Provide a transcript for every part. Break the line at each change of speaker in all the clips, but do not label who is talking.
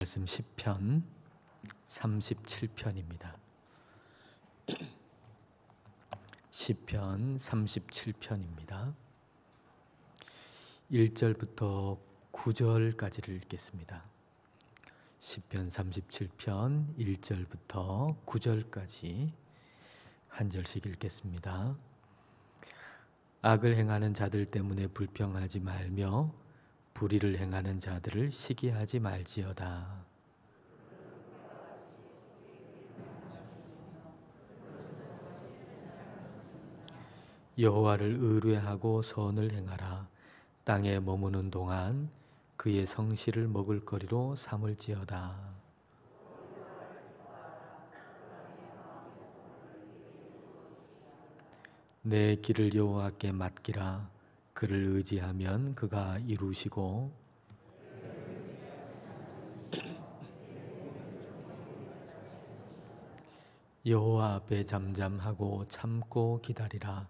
말씀 시편 37편입니다. 시편 37편입니다. 1절부터 9절까지를 읽겠습니다. 시편 37편 1절부터 9절까지 한 절씩 읽겠습니다. 악을 행하는 자들 때문에 불평하지 말며 불의를 행하는 자들을 시기하지 말지어다. 여호와를 의뢰하고 선을 행하라. 땅에 머무는 동안 그의 성실을 먹을 거리로 삼을지어다. 내 길을 여호와께 맡기라. 그를 의지하면 그가 이루시고 여호와 앞에 잠잠하고 참고 기다리라.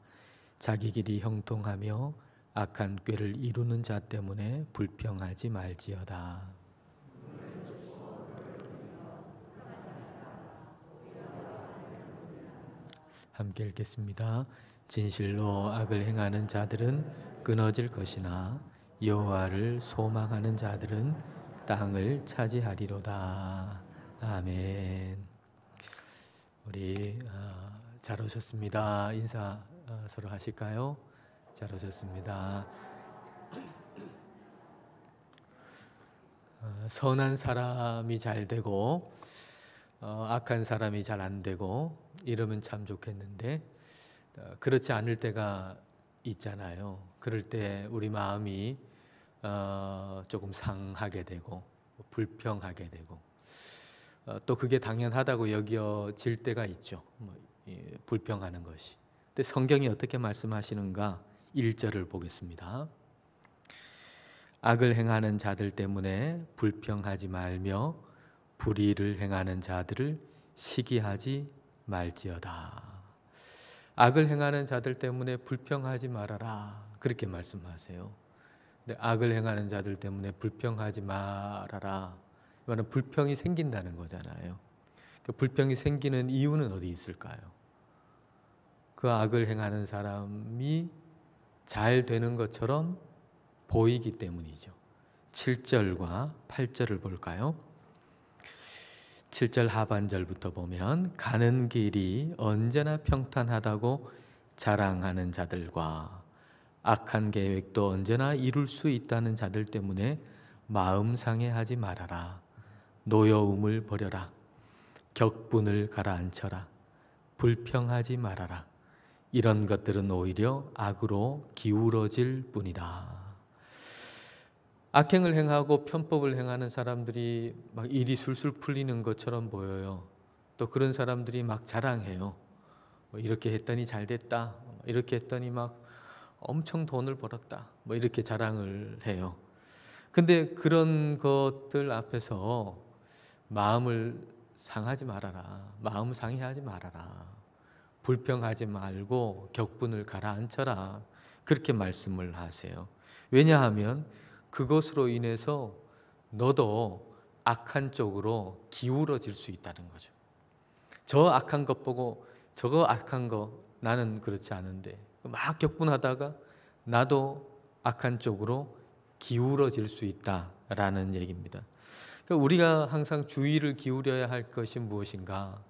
자기 길이 형통하며 악한 꾀를 이루는 자 때문에 불평하지 말지어다. 함께 읽겠습니다. 진실로 악을 행하는 자들은 끊어질 것이나 여호와를 소망하는 자들은 땅을 차지하리로다. 아멘. 우리 잘 오셨습니다. 인사 서로 하실까요? 잘 오셨습니다. 선한 사람이 잘 되고 악한 사람이 잘 안 되고 이러면 참 좋겠는데 그렇지 않을 때가 있잖아요. 그럴 때 우리 마음이 조금 상하게 되고 불평하게 되고 또 그게 당연하다고 여겨질 때가 있죠. 불평하는 것이. 근데 성경이 어떻게 말씀하시는가? 1절을 보겠습니다. 악을 행하는 자들 때문에 불평하지 말며 불의를 행하는 자들을 시기하지 말지어다. 악을 행하는 자들 때문에 불평하지 말아라. 그렇게 말씀하세요. 근데 악을 행하는 자들 때문에 불평하지 말아라. 이거는 불평이 생긴다는 거잖아요. 그 불평이 생기는 이유는 어디 있을까요? 그 악을 행하는 사람이 잘 되는 것처럼 보이기 때문이죠. 7절과 8절을 볼까요? 7절 하반절부터 보면 가는 길이 언제나 평탄하다고 자랑하는 자들과 악한 계획도 언제나 이룰 수 있다는 자들 때문에 마음 상해하지 말아라. 노여움을 버려라. 격분을 가라앉혀라. 불평하지 말아라. 이런 것들은 오히려 악으로 기울어질 뿐이다. 악행을 행하고 편법을 행하는 사람들이 막 일이 술술 풀리는 것처럼 보여요. 또 그런 사람들이 막 자랑해요. 이렇게 했더니 잘 됐다. 이렇게 했더니 막 엄청 돈을 벌었다. 이렇게 자랑을 해요. 근데 그런 것들 앞에서 마음을 상하지 말아라. 마음 상해하지 말아라. 불평하지 말고 격분을 가라앉혀라. 그렇게 말씀을 하세요. 왜냐하면 그것으로 인해서 너도 악한 쪽으로 기울어질 수 있다는 거죠. 저 악한 것 보고 저거 악한 거 나는 그렇지 않은데 막 격분하다가 나도 악한 쪽으로 기울어질 수 있다라는 얘기입니다. 그러니까 우리가 항상 주의를 기울여야 할 것이 무엇인가?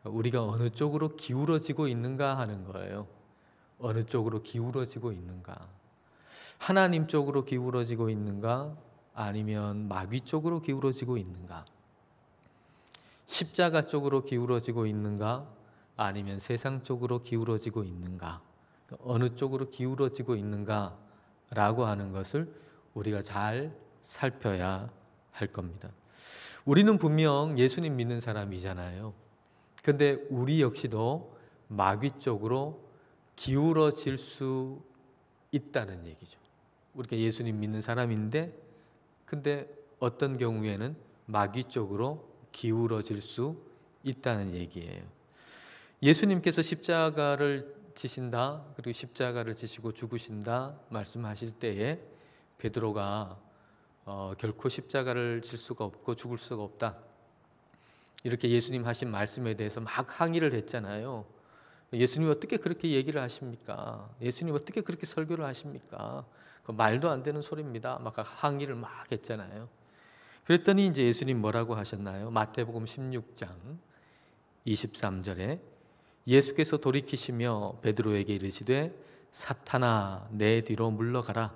우리가 어느 쪽으로 기울어지고 있는가 하는 거예요. 어느 쪽으로 기울어지고 있는가? 하나님 쪽으로 기울어지고 있는가? 아니면 마귀 쪽으로 기울어지고 있는가? 십자가 쪽으로 기울어지고 있는가? 아니면 세상 쪽으로 기울어지고 있는가? 어느 쪽으로 기울어지고 있는가? 라고 하는 것을 우리가 잘 살펴야 할 겁니다. 우리는 분명 예수님 믿는 사람이잖아요. 근데 우리 역시도 마귀 쪽으로 기울어질 수 있다는 얘기죠. 우리가 예수님 믿는 사람인데 근데 어떤 경우에는 마귀 쪽으로 기울어질 수 있다는 얘기예요. 예수님께서 십자가를 지신다, 그리고 십자가를 지시고 죽으신다 말씀하실 때에 베드로가 결코 십자가를 질 수가 없고 죽을 수가 없다. 이렇게 예수님 하신 말씀에 대해서 막 항의를 했잖아요. 예수님 어떻게 그렇게 얘기를 하십니까? 예수님 어떻게 그렇게 설교를 하십니까? 그 말도 안 되는 소리입니다. 막 항의를 막 했잖아요. 그랬더니 이제 예수님 뭐라고 하셨나요? 마태복음 16장 23절에 예수께서 돌이키시며 베드로에게 이르시되 사탄아 내 뒤로 물러가라.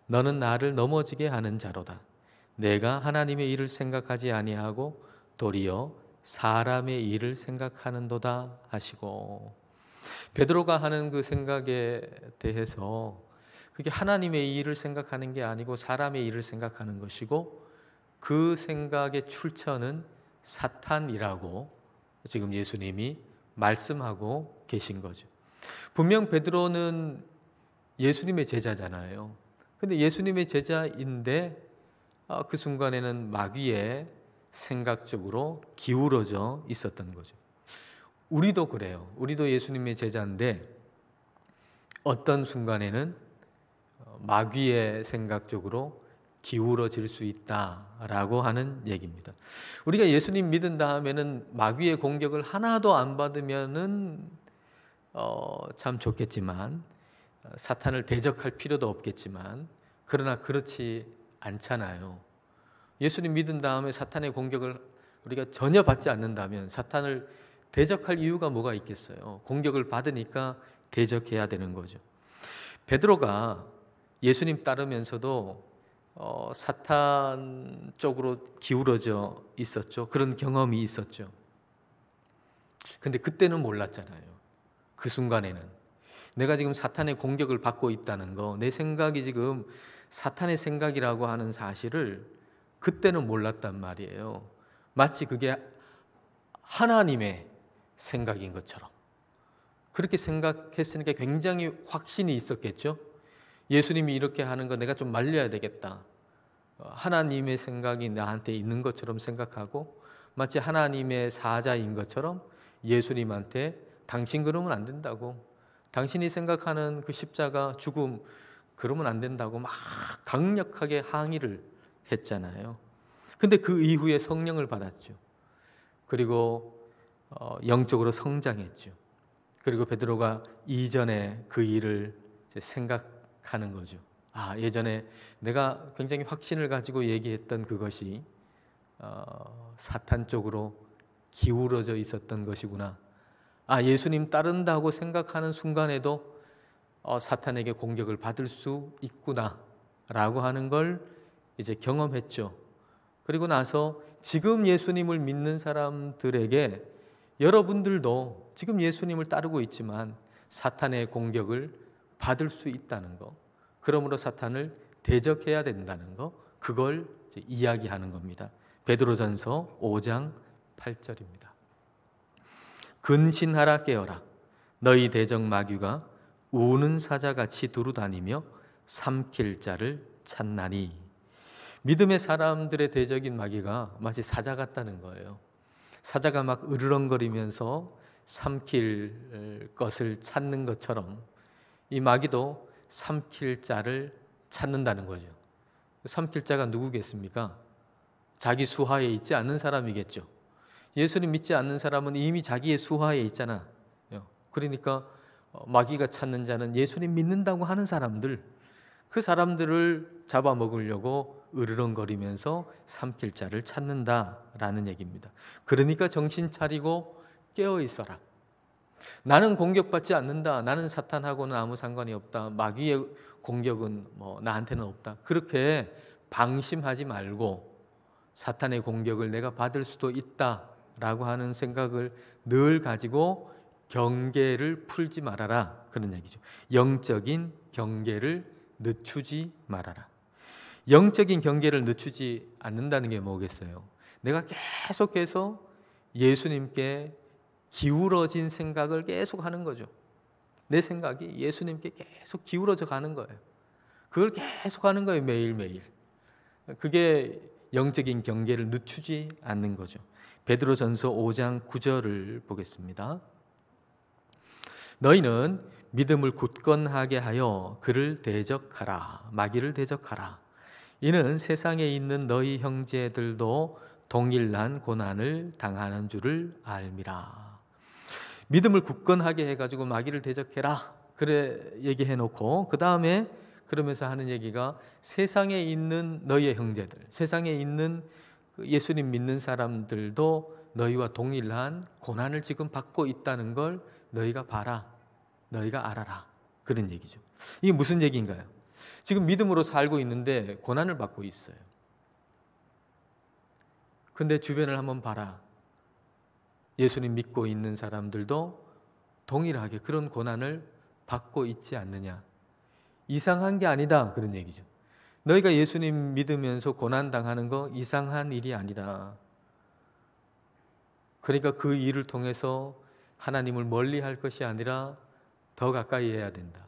너는 나를 넘어지게 하는 자로다. 내가 하나님의 일을 생각하지 아니하고 도리어 사람의 일을 생각하는도다 하시고, 베드로가 하는 그 생각에 대해서 그게 하나님의 일을 생각하는 게 아니고 사람의 일을 생각하는 것이고, 그 생각의 출처는 사탄이라고 지금 예수님이 말씀하고 계신 거죠. 분명 베드로는 예수님의 제자잖아요. 근데 예수님의 제자인데 그 순간에는 마귀의 생각 쪽으로 기울어져 있었던 거죠. 우리도 그래요. 우리도 예수님의 제자인데 어떤 순간에는 마귀의 생각 쪽으로 기울어질 수 있다라고 하는 얘기입니다. 우리가 예수님 믿은 다음에는 마귀의 공격을 하나도 안 받으면은 참 좋겠지만, 사탄을 대적할 필요도 없겠지만, 그러나 그렇지 않잖아요. 예수님 믿은 다음에 사탄의 공격을 우리가 전혀 받지 않는다면 사탄을 대적할 이유가 뭐가 있겠어요? 공격을 받으니까 대적해야 되는 거죠. 베드로가 예수님 따르면서도 사탄 쪽으로 기울어져 있었죠. 그런 경험이 있었죠. 근데 그때는 몰랐잖아요. 그 순간에는 내가 지금 사탄의 공격을 받고 있다는 거, 내 생각이 지금 사탄의 생각이라고 하는 사실을 그때는 몰랐단 말이에요. 마치 그게 하나님의 생각인 것처럼 그렇게 생각했으니까 굉장히 확신이 있었겠죠. 예수님이 이렇게 하는 거 내가 좀 말려야 되겠다. 하나님의 생각이 나한테 있는 것처럼 생각하고 마치 하나님의 사자인 것처럼 예수님한테 당신 그러면 안 된다고, 당신이 생각하는 그 십자가 죽음 그러면 안 된다고 막 강력하게 항의를 했잖아요. 근데 그 이후에 성령을 받았죠. 그리고 영적으로 성장했죠. 그리고 베드로가 이전에 그 일을 생각하는 거죠. 예전에 내가 굉장히 확신을 가지고 얘기했던 그것이 사탄 쪽으로 기울어져 있었던 것이구나. 예수님 따른다고 생각하는 순간에도 사탄에게 공격을 받을 수 있구나 라고 하는 걸 이제 경험했죠. 그리고 나서 지금 예수님을 믿는 사람들에게 여러분들도 지금 예수님을 따르고 있지만 사탄의 공격을 받을 수 있다는 거, 그러므로 사탄을 대적해야 된다는 거, 그걸 이제 이야기하는 겁니다. 베드로전서 5장 8절입니다. 근신하라 깨어라. 너희 대적 마귀가 우는 사자같이 두루다니며 삼킬 자를 찾나니. 믿음의 사람들의 대적인 마귀가 마치 사자 같다는 거예요. 사자가 막 으르렁거리면서 삼킬 것을 찾는 것처럼 이 마귀도 삼킬 자를 찾는다는 거죠. 삼킬 자가 누구겠습니까? 자기 수하에 있지 않는 사람이겠죠. 예수님 믿지 않는 사람은 이미 자기의 수하에 있잖아. 그러니까 마귀가 찾는 자는 예수님 믿는다고 하는 사람들, 그 사람들을 잡아먹으려고 으르렁거리면서 삼킬 자를 찾는다라는 얘기입니다. 그러니까 정신 차리고 깨어 있어라. 나는 공격받지 않는다. 나는 사탄하고는 아무 상관이 없다. 마귀의 공격은 나한테는 없다. 그렇게 방심하지 말고 사탄의 공격을 내가 받을 수도 있다라고 하는 생각을 늘 가지고 경계를 풀지 말아라. 그런 얘기죠. 영적인 경계를 늦추지 말아라. 영적인 경계를 늦추지 않는다는 게 뭐겠어요? 내가 계속해서 예수님께 기울어진 생각을 계속 하는 거죠. 내 생각이 예수님께 계속 기울어져 가는 거예요. 그걸 계속 하는 거예요. 매일매일. 그게 영적인 경계를 늦추지 않는 거죠. 베드로전서 5장 9절을 보겠습니다. 너희는 믿음을 굳건하게 하여 그를 대적하라. 마귀를 대적하라. 이는 세상에 있는 너희 형제들도 동일한 고난을 당하는 줄을 알미라. 믿음을 굳건하게 해가지고 마귀를 대적해라, 그래 얘기해 놓고 그 다음에 그러면서 하는 얘기가 세상에 있는 너희의 형제들, 세상에 있는 예수님 믿는 사람들도 너희와 동일한 고난을 지금 받고 있다는 걸 너희가 봐라, 너희가 알아라, 그런 얘기죠. 이게 무슨 얘기인가요? 지금 믿음으로 살고 있는데 고난을 받고 있어요. 근데 주변을 한번 봐라. 예수님 믿고 있는 사람들도 동일하게 그런 고난을 받고 있지 않느냐. 이상한 게 아니다, 그런 얘기죠. 너희가 예수님 믿으면서 고난당하는 거 이상한 일이 아니다. 그러니까 그 일을 통해서 하나님을 멀리할 것이 아니라 더 가까이 해야 된다.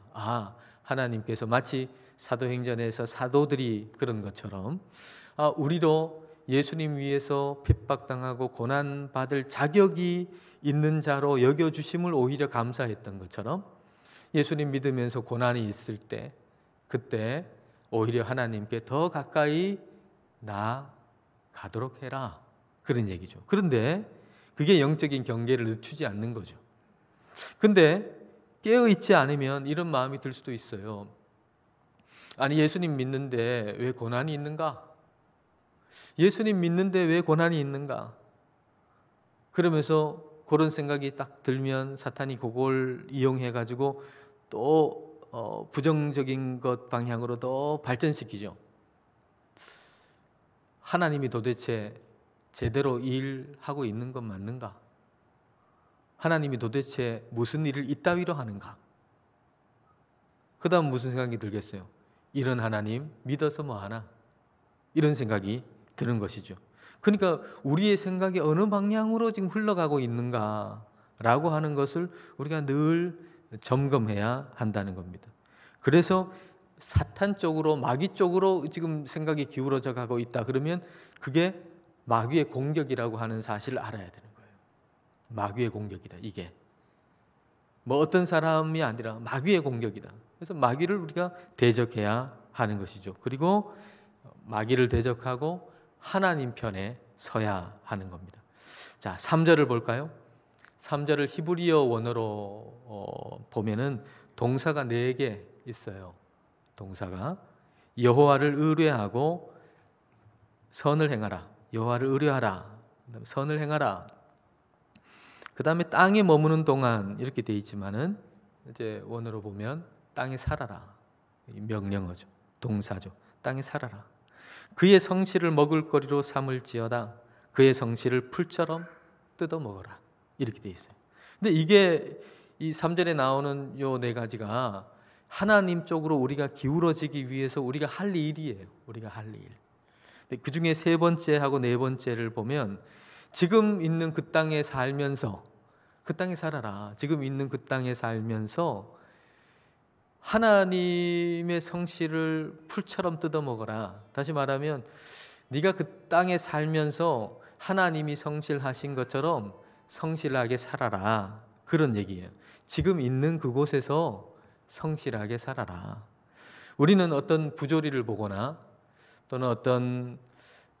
하나님께서 마치 사도행전에서 사도들이 그런 것처럼 우리도 예수님 위해서 핍박당하고 고난받을 자격이 있는 자로 여겨주심을 오히려 감사했던 것처럼 예수님 믿으면서 고난이 있을 때 그때 오히려 하나님께 더 가까이 나아가도록 해라, 그런 얘기죠. 그런데 그게 영적인 경계를 늦추지 않는 거죠. 근데 깨어있지 않으면 이런 마음이 들 수도 있어요. 아니, 예수님 믿는데 왜 고난이 있는가? 예수님 믿는데 왜 고난이 있는가? 그러면서 그런 생각이 딱 들면 사탄이 그걸 이용해가지고 또 부정적인 것 방향으로 더 발전시키죠. 하나님이 도대체 제대로 일하고 있는 건 맞는가? 하나님이 도대체 무슨 일을 이따위로 하는가? 그 다음 무슨 생각이 들겠어요? 이런 하나님 믿어서 뭐하나? 이런 생각이 드는 것이죠. 그러니까 우리의 생각이 어느 방향으로 지금 흘러가고 있는가라고 하는 것을 우리가 늘 점검해야 한다는 겁니다. 그래서 사탄 쪽으로, 마귀 쪽으로 지금 생각이 기울어져 가고 있다 그러면 그게 마귀의 공격이라고 하는 사실을 알아야 되는 거예요. 마귀의 공격이다, 이게. 뭐 어떤 사람이 아니라 마귀의 공격이다. 그래서 마귀를 우리가 대적해야 하는 것이죠. 그리고 마귀를 대적하고 하나님 편에 서야 하는 겁니다. 자, 3절을 볼까요? 3절을 히브리어 원어로 보면은 동사가 4개 있어요. 동사가 여호와를 의뢰하고 선을 행하라. 여호와를 의뢰하라. 선을 행하라. 그 다음에 땅에 머무는 동안 이렇게 돼 있지만은 이제 원어로 보면 땅에 살아라. 명령어죠. 동사죠. 땅에 살아라. 그의 성실을 먹을거리로 삼을지어다. 그의 성실을 풀처럼 뜯어 먹어라. 이렇게 돼 있어요. 근데 이게 이 3절에 나오는 요 4가지가 하나님 쪽으로 우리가 기울어지기 위해서 우리가 할 일이에요. 우리가 할 일. 그 중에 3번째하고 4번째를 보면 지금 있는 그 땅에 살면서 그 땅에 살아라. 지금 있는 그 땅에 살면서 하나님의 성실을 풀처럼 뜯어 먹어라. 다시 말하면 네가 그 땅에 살면서 하나님이 성실하신 것처럼 성실하게 살아라. 그런 얘기예요. 지금 있는 그곳에서 성실하게 살아라. 우리는 어떤 부조리를 보거나 또는 어떤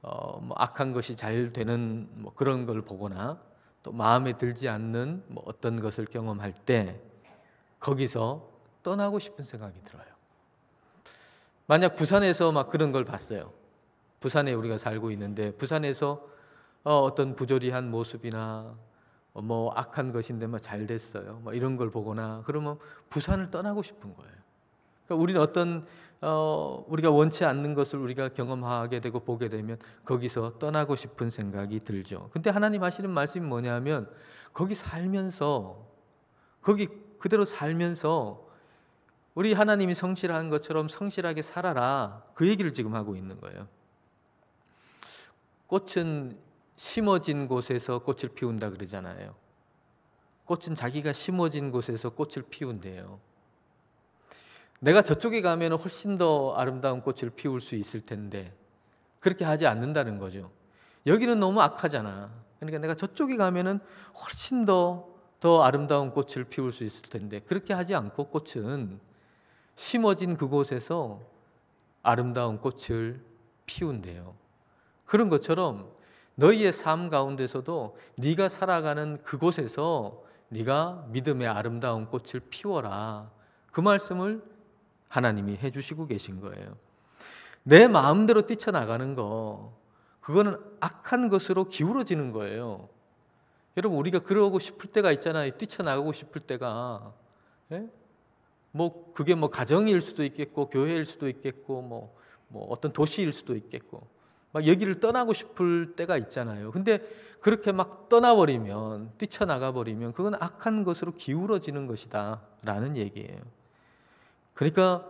악한 것이 잘 되는 그런 걸 보거나 또 마음에 들지 않는 어떤 것을 경험할 때 거기서 떠나고 싶은 생각이 들어요. 만약 부산에서 막 그런 걸 봤어요. 부산에 우리가 살고 있는데 부산에서 어떤 부조리한 모습이나 뭐 악한 것인데 막 잘 됐어요. 뭐 이런 걸 보거나 그러면 부산을 떠나고 싶은 거예요. 그러니까 우리는 어떤 우리가 원치 않는 것을 우리가 경험하게 되고 보게 되면 거기서 떠나고 싶은 생각이 들죠. 근데 하나님 하시는 말씀이 뭐냐면 거기 살면서 거기 그대로 살면서 우리 하나님이 성실한 것처럼 성실하게 살아라. 그 얘기를 지금 하고 있는 거예요. 꽃은 심어진 곳에서 꽃을 피운다 그러잖아요. 꽃은 자기가 심어진 곳에서 꽃을 피운대요. 내가 저쪽에 가면 훨씬 더 아름다운 꽃을 피울 수 있을 텐데 그렇게 하지 않는다는 거죠. 여기는 너무 악하잖아. 그러니까 내가 저쪽에 가면 훨씬 더 아름다운 꽃을 피울 수 있을 텐데 그렇게 하지 않고 꽃은 심어진 그곳에서 아름다운 꽃을 피운대요. 그런 것처럼 너희의 삶 가운데서도 네가 살아가는 그곳에서 네가 믿음의 아름다운 꽃을 피워라. 그 말씀을 하나님이 해주시고 계신 거예요. 내 마음대로 뛰쳐나가는 거, 그거는 악한 것으로 기울어지는 거예요. 여러분, 우리가 그러고 싶을 때가 있잖아요. 뛰쳐나가고 싶을 때가. 예? 뭐 그게 뭐 가정일 수도 있겠고 교회일 수도 있겠고 뭐 어떤 도시일 수도 있겠고 막 여기를 떠나고 싶을 때가 있잖아요. 근데 그렇게 막 떠나버리면, 뛰쳐나가 버리면 그건 악한 것으로 기울어지는 것이다 라는 얘기예요. 그러니까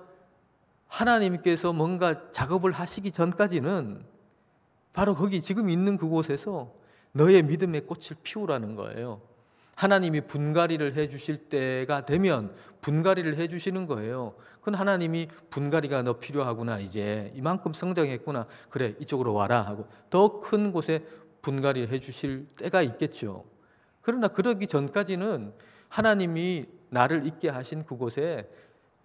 하나님께서 뭔가 작업을 하시기 전까지는 바로 거기 지금 있는 그곳에서 너의 믿음의 꽃을 피우라는 거예요. 하나님이 분갈이를 해주실 때가 되면 분갈이를 해주시는 거예요. 그건 하나님이 분갈이가 너 필요하구나, 이제 이만큼 성장했구나, 그래 이쪽으로 와라 하고 더 큰 곳에 분갈이를 해주실 때가 있겠죠. 그러나 그러기 전까지는 하나님이 나를 있게 하신 그곳에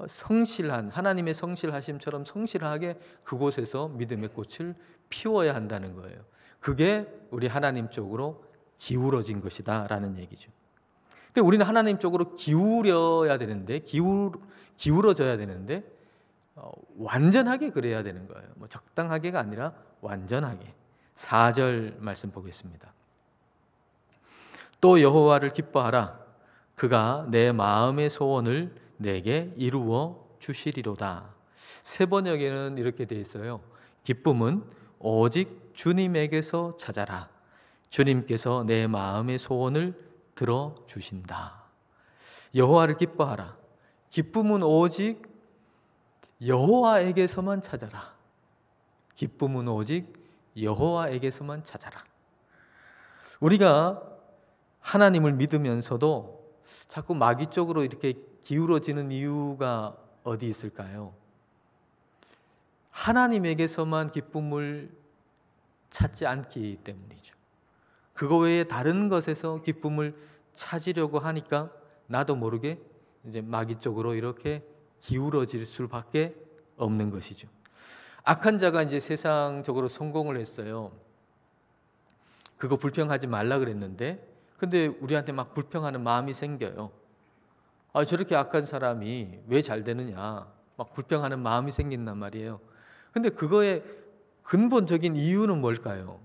성실한, 하나님의 성실하심처럼 성실하게 그곳에서 믿음의 꽃을 피워야 한다는 거예요. 그게 우리 하나님 쪽으로 기울어진 것이다 라는 얘기죠. 근데 우리는 하나님 쪽으로 기울어져야 되는데 완전하게 그래야 되는 거예요. 뭐 적당하게가 아니라 완전하게. 4절 말씀 보겠습니다. 또 여호와를 기뻐하라. 그가 내 마음의 소원을 내게 이루어 주시리로다. 새 번역에는 이렇게 돼 있어요. 기쁨은 오직 주님에게서 찾아라. 주님께서 내 마음의 소원을 들어주신다. 여호와를 기뻐하라. 기쁨은 오직 여호와에게서만 찾아라. 기쁨은 오직 여호와에게서만 찾아라. 우리가 하나님을 믿으면서도 자꾸 마귀 쪽으로 이렇게 기울어지는 이유가 어디 있을까요? 하나님에게서만 기쁨을 찾지 않기 때문이죠. 그거 외에 다른 것에서 기쁨을 찾으려고 하니까 나도 모르게 이제 마귀 쪽으로 이렇게 기울어질 수밖에 없는 것이죠. 악한 자가 이제 세상적으로 성공을 했어요. 그거 불평하지 말라 그랬는데, 근데 우리한테 막 불평하는 마음이 생겨요. 아, 저렇게 악한 사람이 왜 잘 되느냐, 막 불평하는 마음이 생긴단 말이에요. 근데 그거의 근본적인 이유는 뭘까요?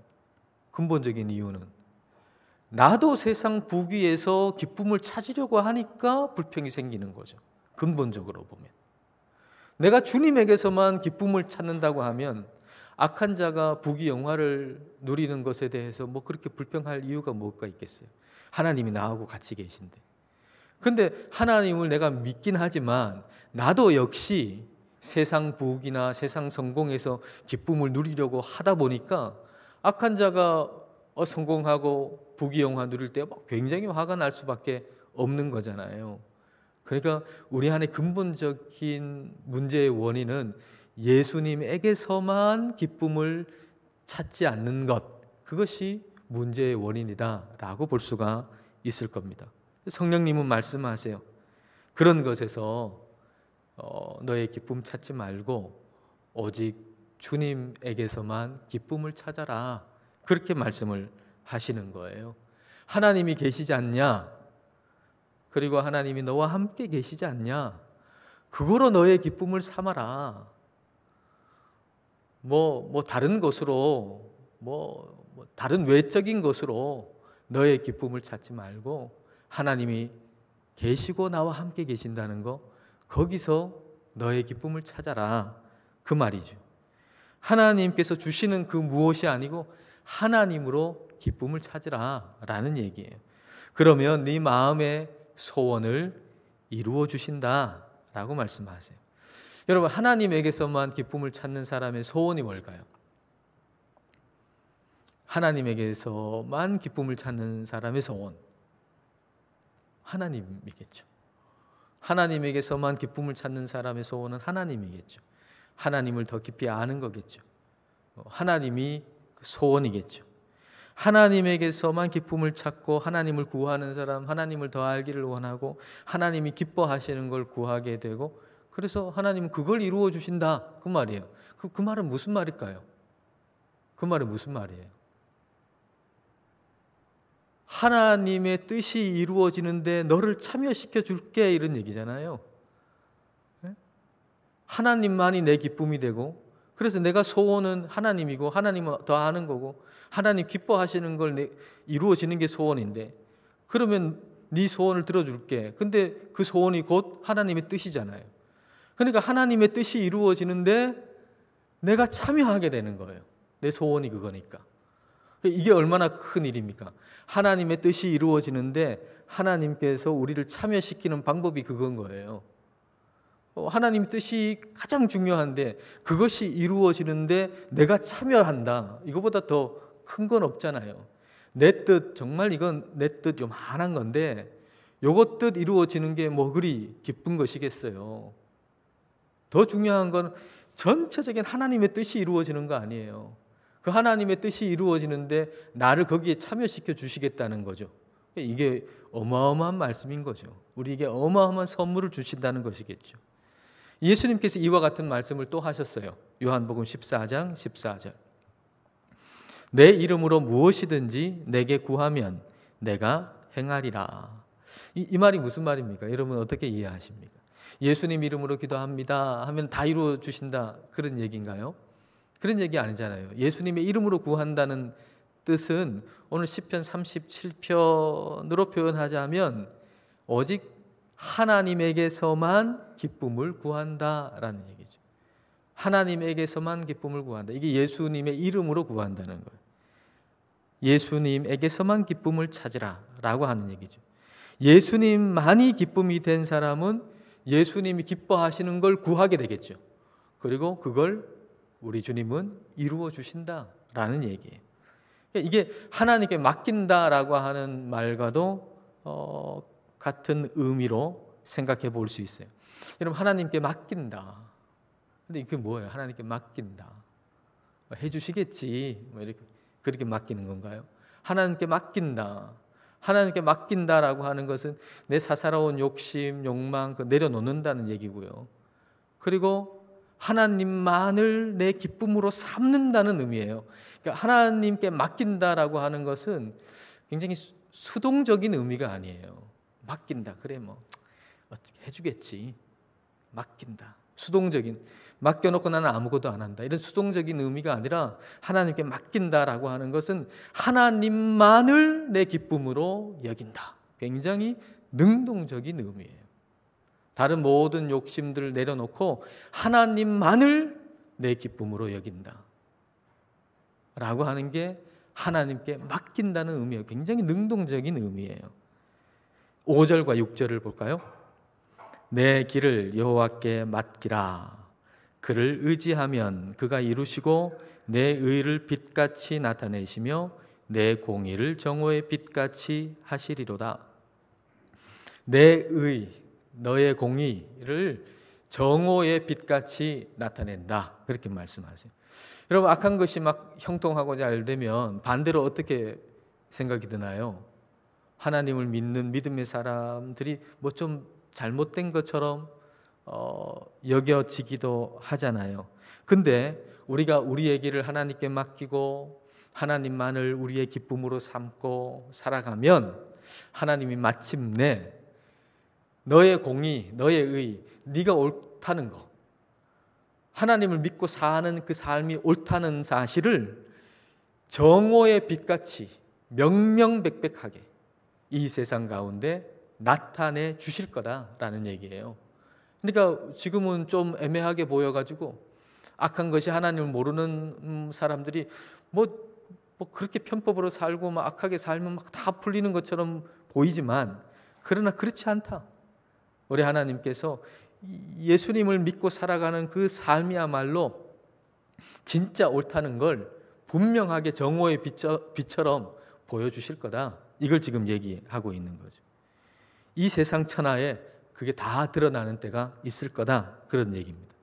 근본적인 이유는 나도 세상 부귀에서 기쁨을 찾으려고 하니까 불평이 생기는 거죠. 근본적으로 보면 내가 주님에게서만 기쁨을 찾는다고 하면 악한 자가 부귀 영화를 누리는 것에 대해서 뭐 그렇게 불평할 이유가 뭐가 있겠어요? 하나님이 나하고 같이 계신데. 근데 하나님을 내가 믿긴 하지만 나도 역시 세상 부귀나 세상 성공에서 기쁨을 누리려고 하다 보니까 악한 자가 성공하고 부귀 영화 누릴 때 굉장히 화가 날 수밖에 없는 거잖아요. 그러니까 우리 안에 근본적인 문제의 원인은 예수님에게서만 기쁨을 찾지 않는 것, 그것이 문제의 원인이다라고 볼 수가 있을 겁니다. 성령님은 말씀하세요. 그런 것에서 너의 기쁨 찾지 말고 오직 주님에게서만 기쁨을 찾아라. 그렇게 말씀을 하시는 거예요. 하나님이 계시지 않냐? 그리고 하나님이 너와 함께 계시지 않냐? 그거로 너의 기쁨을 삼아라. 다른 것으로, 다른 외적인 것으로 너의 기쁨을 찾지 말고 하나님이 계시고 나와 함께 계신다는 거, 거기서 너의 기쁨을 찾아라. 그 말이죠. 하나님께서 주시는 그 무엇이 아니고 하나님으로 기쁨을 찾으라 라는 얘기예요. 그러면 네 마음의 소원을 이루어 주신다 라고 말씀하세요. 여러분, 하나님에게서만 기쁨을 찾는 사람의 소원이 뭘까요? 하나님에게서만 기쁨을 찾는 사람의 소원, 하나님이겠죠. 하나님에게서만 기쁨을 찾는 사람의 소원은 하나님이겠죠. 하나님을 더 깊이 아는 거겠죠. 하나님이 소원이겠죠. 하나님에게서만 기쁨을 찾고 하나님을 구하는 사람, 하나님을 더 알기를 원하고 하나님이 기뻐하시는 걸 구하게 되고, 그래서 하나님은 그걸 이루어 주신다 그 말이에요. 그 말은 무슨 말일까요? 그 말은 무슨 말이에요? 하나님의 뜻이 이루어지는데 너를 참여시켜 줄게, 이런 얘기잖아요. 하나님만이 내 기쁨이 되고, 그래서 내가 소원은 하나님이고 하나님은 더 아는 거고 하나님 기뻐하시는 걸 이루어지는 게 소원인데, 그러면 네 소원을 들어줄게. 근데 그 소원이 곧 하나님의 뜻이잖아요. 그러니까 하나님의 뜻이 이루어지는데 내가 참여하게 되는 거예요. 내 소원이 그거니까. 이게 얼마나 큰 일입니까? 하나님의 뜻이 이루어지는데 하나님께서 우리를 참여시키는 방법이 그건 거예요. 하나님 뜻이 가장 중요한데 그것이 이루어지는데 내가 참여한다. 이거보다 더 큰 건 없잖아요. 내 뜻, 정말 이건 내 뜻 요만한 건데 요것 뜻 이루어지는 게 뭐 그리 기쁜 것이겠어요. 더 중요한 건 전체적인 하나님의 뜻이 이루어지는 거 아니에요. 그 하나님의 뜻이 이루어지는데 나를 거기에 참여시켜 주시겠다는 거죠. 이게 어마어마한 말씀인 거죠. 우리에게 어마어마한 선물을 주신다는 것이겠죠. 예수님께서 이와 같은 말씀을 또 하셨어요. 요한복음 14장 14절. 내 이름으로 무엇이든지 내게 구하면 내가 행하리라. 이 말이 무슨 말입니까? 여러분 어떻게 이해하십니까? 예수님 이름으로 기도합니다 하면 다 이루어 주신다, 그런 얘기인가요? 그런 얘기 아니잖아요. 예수님의 이름으로 구한다는 뜻은 오늘 시편 37편으로 표현하자면 오직 하나님에게서만 기쁨을 구한다라는 얘기죠. 하나님에게서만 기쁨을 구한다. 이게 예수님의 이름으로 구한다는 거예요. 예수님에게서만 기쁨을 찾으라 라고 하는 얘기죠. 예수님만이 기쁨이 된 사람은 예수님이 기뻐하시는 걸 구하게 되겠죠. 그리고 그걸 우리 주님은 이루어 주신다라는 얘기예요. 이게 하나님께 맡긴다라고 하는 말과도 같은 의미로 생각해 볼 수 있어요. 여러분, 하나님께 맡긴다. 근데 이게 뭐예요? 하나님께 맡긴다. 해주시겠지. 뭐 이렇게 그렇게 맡기는 건가요? 하나님께 맡긴다. 하나님께 맡긴다라고 하는 것은 내 사사로운 욕심, 욕망 내려놓는다는 얘기고요. 그리고 하나님만을 내 기쁨으로 삼는다는 의미예요. 그러니까 하나님께 맡긴다라고 하는 것은 굉장히 수동적인 의미가 아니에요. 맡긴다. 그래 뭐 어떻게 해주겠지. 맡긴다. 수동적인, 맡겨놓고 나는 아무것도 안 한다, 이런 수동적인 의미가 아니라 하나님께 맡긴다라고 하는 것은 하나님만을 내 기쁨으로 여긴다. 굉장히 능동적인 의미예요. 다른 모든 욕심들을 내려놓고 하나님만을 내 기쁨으로 여긴다 라고 하는 게 하나님께 맡긴다는 의미예요. 굉장히 능동적인 의미예요. 5절과 6절을 볼까요? 내 길을 여호와께 맡기라. 그를 의지하면 그가 이루시고 내 의를 빛같이 나타내시며 내 공의를 정오의 빛같이 하시리로다. 내 의, 너의 공의를 정오의 빛같이 나타낸다, 그렇게 말씀하세요. 여러분, 악한 것이 막 형통하고 잘 되면 반대로 어떻게 생각이 드나요? 하나님을 믿는 믿음의 사람들이 뭐 좀 잘못된 것처럼 여겨지기도 하잖아요. 근데 우리가 우리의 길을 하나님께 맡기고 하나님만을 우리의 기쁨으로 삼고 살아가면 하나님이 마침내 너의 공의, 너의 의, 네가 옳다는 거, 하나님을 믿고 사는 그 삶이 옳다는 사실을 정오의 빛같이 명명백백하게 이 세상 가운데 나타내 주실 거다라는 얘기예요. 그러니까 지금은 좀 애매하게 보여가지고 악한 것이 하나님을 모르는 사람들이 뭐 그렇게 편법으로 살고 막 악하게 살면 막 다 풀리는 것처럼 보이지만, 그러나 그렇지 않다. 우리 하나님께서 예수님을 믿고 살아가는 그 삶이야말로 진짜 옳다는 걸 분명하게 정오의 빛처럼 보여주실 거다. 이걸 지금 얘기하고 있는 거죠. 이 세상 천하에 그게 다 드러나는 때가 있을 거다, 그런 얘기입니다.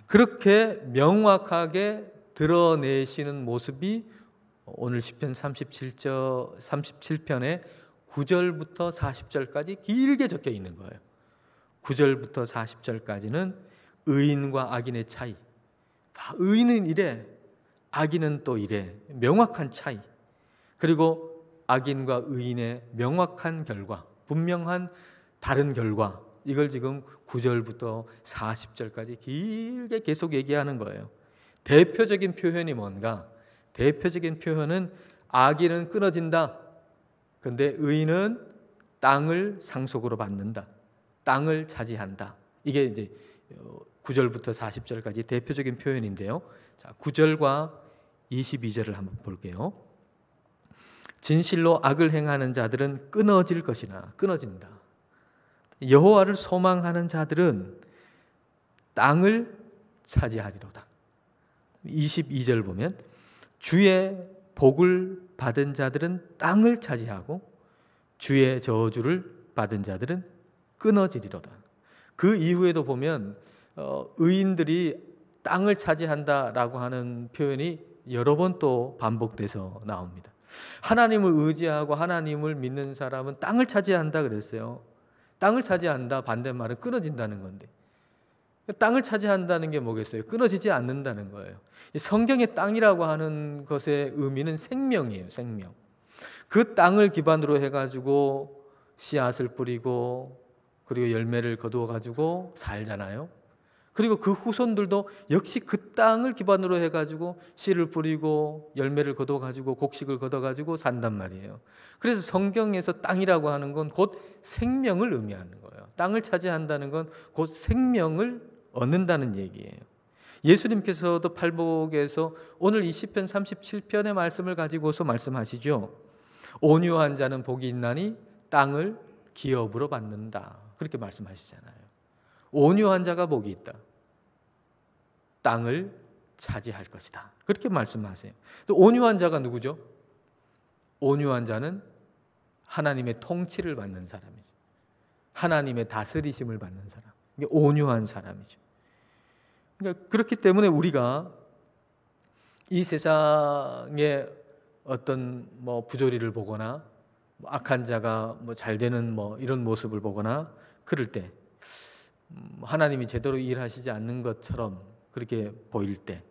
그렇게 명확하게 드러내시는 모습이 오늘 시편 37편의 9절부터 40절까지 길게 적혀 있는 거예요. 9절부터 40절까지는 의인과 악인의 차이. 의인은 이래, 악인은 또 이래. 명확한 차이. 그리고 악인과 의인의 명확한 결과, 분명한 다른 결과, 이걸 지금 9절부터 40절까지 길게 계속 얘기하는 거예요. 대표적인 표현이 뭔가? 대표적인 표현은 악인은 끊어진다. 근데 의인은 땅을 상속으로 받는다. 땅을 차지한다. 이게 이제 9절부터 40절까지 대표적인 표현인데요. 자, 9절과 22절을 한번 볼게요. 진실로 악을 행하는 자들은 끊어질 것이나 끊어진다. 여호와를 소망하는 자들은 땅을 차지하리로다. 22절 보면 주의 복을 받은 자들은 땅을 차지하고 주의 저주를 받은 자들은 끊어지리로다. 그 이후에도 보면 의인들이 땅을 차지한다라고 하는 표현이 여러 번 또 반복돼서 나옵니다. 하나님을 의지하고 하나님을 믿는 사람은 땅을 차지한다 그랬어요. 땅을 차지한다 반대말은 끊어진다는 건데, 땅을 차지한다는 게 뭐겠어요? 끊어지지 않는다는 거예요. 성경의 땅이라고 하는 것의 의미는 생명이에요. 생명. 그 땅을 기반으로 해가지고 씨앗을 뿌리고 그리고 열매를 거두어가지고 살잖아요. 그리고 그 후손들도 역시 그 땅을 기반으로 해가지고 씨를 뿌리고 열매를 거둬가지고 곡식을 거둬가지고 산단 말이에요. 그래서 성경에서 땅이라고 하는 건 곧 생명을 의미하는 거예요. 땅을 차지한다는 건 곧 생명을 얻는다는 얘기예요. 예수님께서도 팔복에서 오늘 이 시편 37편의 말씀을 가지고서 말씀하시죠. 온유한 자는 복이 있나니 땅을 기업으로 받는다. 그렇게 말씀하시잖아요. 온유한 자가 복이 있다. 땅을 차지할 것이다. 그렇게 말씀하세요. 또 온유한 자가 누구죠? 온유한 자는 하나님의 통치를 받는 사람이죠. 하나님의 다스리심을 받는 사람. 이게 온유한 사람이죠. 그러니까 그렇기 때문에 우리가 이 세상의 어떤 부조리를 보거나 악한 자가 잘 되는 이런 모습을 보거나 그럴 때 하나님이 제대로 일하시지 않는 것처럼 그렇게 보일 때,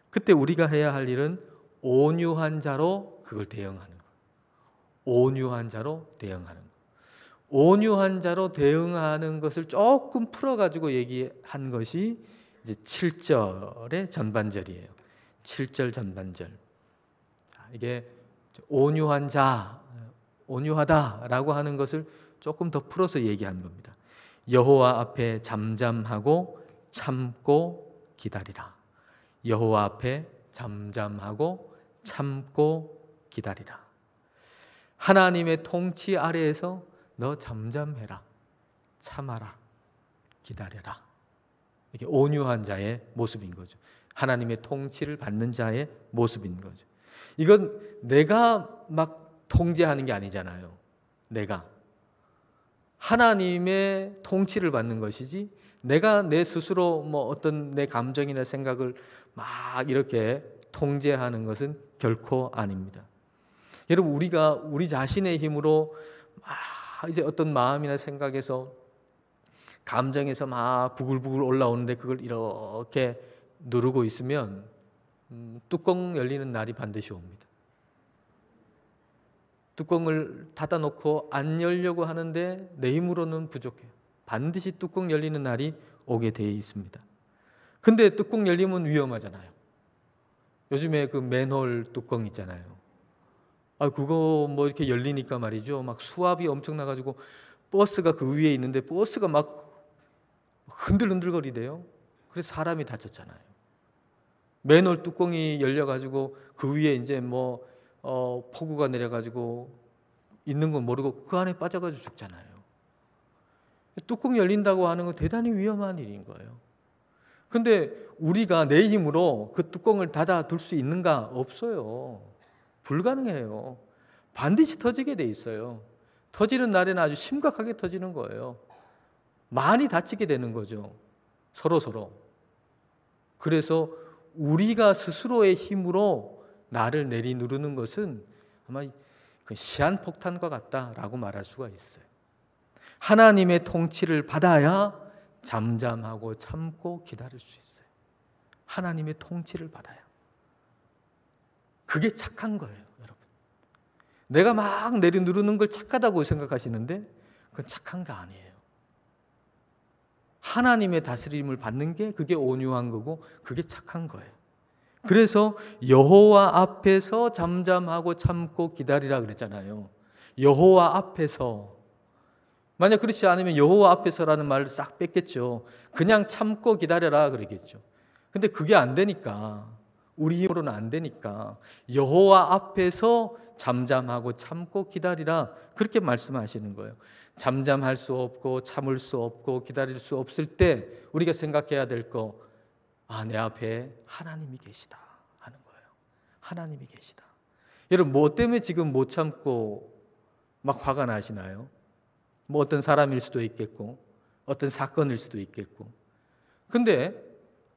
그때 우리가 해야 할 일은 온유한 자로 그걸 대응하는 거예요. 온유한 자로 대응하는 거예요. 온유한 자로 대응하는 것을 조금 풀어가지고 얘기한 것이 이제 7절의 전반절이에요. 7절 전반절. 이게 온유한 자, 온유하다라고 하는 것을 조금 더 풀어서 얘기한 겁니다. 여호와 앞에 잠잠하고 참고 기다리라. 여호와 앞에 잠잠하고 참고 기다리라. 하나님의 통치 아래에서 너 잠잠해라, 참아라, 기다려라. 이게 온유한 자의 모습인 거죠. 하나님의 통치를 받는 자의 모습인 거죠. 이건 내가 막 통제하는 게 아니잖아요. 내가 하나님의 통치를 받는 것이지, 내가 내 스스로 어떤 내 감정이나 생각을 막 이렇게 통제하는 것은 결코 아닙니다. 여러분, 우리가 우리 자신의 힘으로 막 이제 어떤 마음이나 생각에서 감정에서 막 부글부글 올라오는데 그걸 이렇게 누르고 있으면 뚜껑 열리는 날이 반드시 옵니다. 뚜껑을 닫아놓고 안 열려고 하는데 내 힘으로는 부족해요. 반드시 뚜껑 열리는 날이 오게 되어 있습니다. 근데 뚜껑 열리면 위험하잖아요. 요즘에 그 맨홀 뚜껑 있잖아요. 그거 이렇게 열리니까 말이죠. 막 수압이 엄청나가지고 버스가 그 위에 있는데 버스가 막 흔들흔들거리대요. 그래서 사람이 다쳤잖아요. 맨홀 뚜껑이 열려가지고 그 위에 이제 폭우가 내려가지고 있는 건 모르고 그 안에 빠져가지고 죽잖아요. 뚜껑 열린다고 하는 건 대단히 위험한 일인 거예요. 근데 우리가 내 힘으로 그 뚜껑을 닫아둘 수 있는가? 없어요. 불가능해요. 반드시 터지게 돼 있어요. 터지는 날에는 아주 심각하게 터지는 거예요. 많이 다치게 되는 거죠. 서로. 그래서 우리가 스스로의 힘으로 나를 내리누르는 것은 아마 그 시한폭탄과 같다라고 말할 수가 있어요. 하나님의 통치를 받아야 잠잠하고 참고 기다릴 수 있어요. 하나님의 통치를 받아야. 그게 착한 거예요, 여러분. 내가 막 내려누르는 걸 착하다고 생각하시는데 그건 착한 게 아니에요. 하나님의 다스림을 받는 게 그게 온유한 거고 그게 착한 거예요. 그래서 여호와 앞에서 잠잠하고 참고 기다리라 그랬잖아요. 여호와 앞에서. 만약 그렇지 않으면 여호와 앞에서라는 말을 싹 뺐겠죠. 그냥 참고 기다려라 그러겠죠. 근데 그게 안 되니까, 우리 힘으로는 안 되니까 여호와 앞에서 잠잠하고 참고 기다리라 그렇게 말씀하시는 거예요. 잠잠할 수 없고 참을 수 없고 기다릴 수 없을 때 우리가 생각해야 될 거, 내 앞에 하나님이 계시다 하는 거예요. 하나님이 계시다. 여러분, 뭐 때문에 지금 못 참고 막 화가 나시나요? 뭐 어떤 사람일 수도 있겠고 어떤 사건일 수도 있겠고. 근데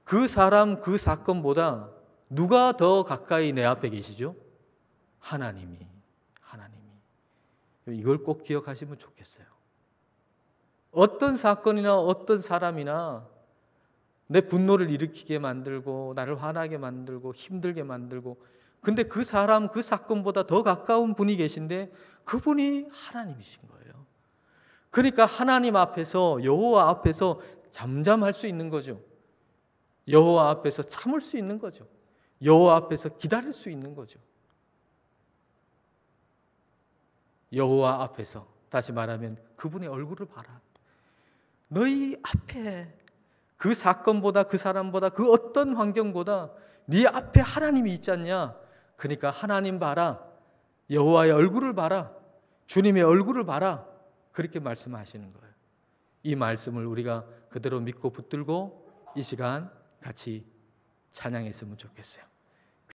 그 사람 그 사건보다 누가 더 가까이 내 앞에 계시죠? 하나님이. 이걸 꼭 기억하시면 좋겠어요. 어떤 사건이나 어떤 사람이나 내 분노를 일으키게 만들고 나를 화나게 만들고 힘들게 만들고, 근데 그 사람 그 사건보다 더 가까운 분이 계신데 그분이 하나님이신 거예요. 그러니까 하나님 앞에서, 여호와 앞에서 잠잠할 수 있는 거죠. 여호와 앞에서 참을 수 있는 거죠. 여호와 앞에서 기다릴 수 있는 거죠. 여호와 앞에서, 다시 말하면 그분의 얼굴을 봐라. 너희 앞에 그 사건보다 그 사람보다 그 어떤 환경보다 네 앞에 하나님이 있지 않냐? 그러니까 하나님 봐라. 여호와의 얼굴을 봐라. 주님의 얼굴을 봐라. 그렇게 말씀하시는 거예요. 이 말씀을 우리가 그대로 믿고 붙들고 이 시간 같이 찬양했으면 좋겠어요.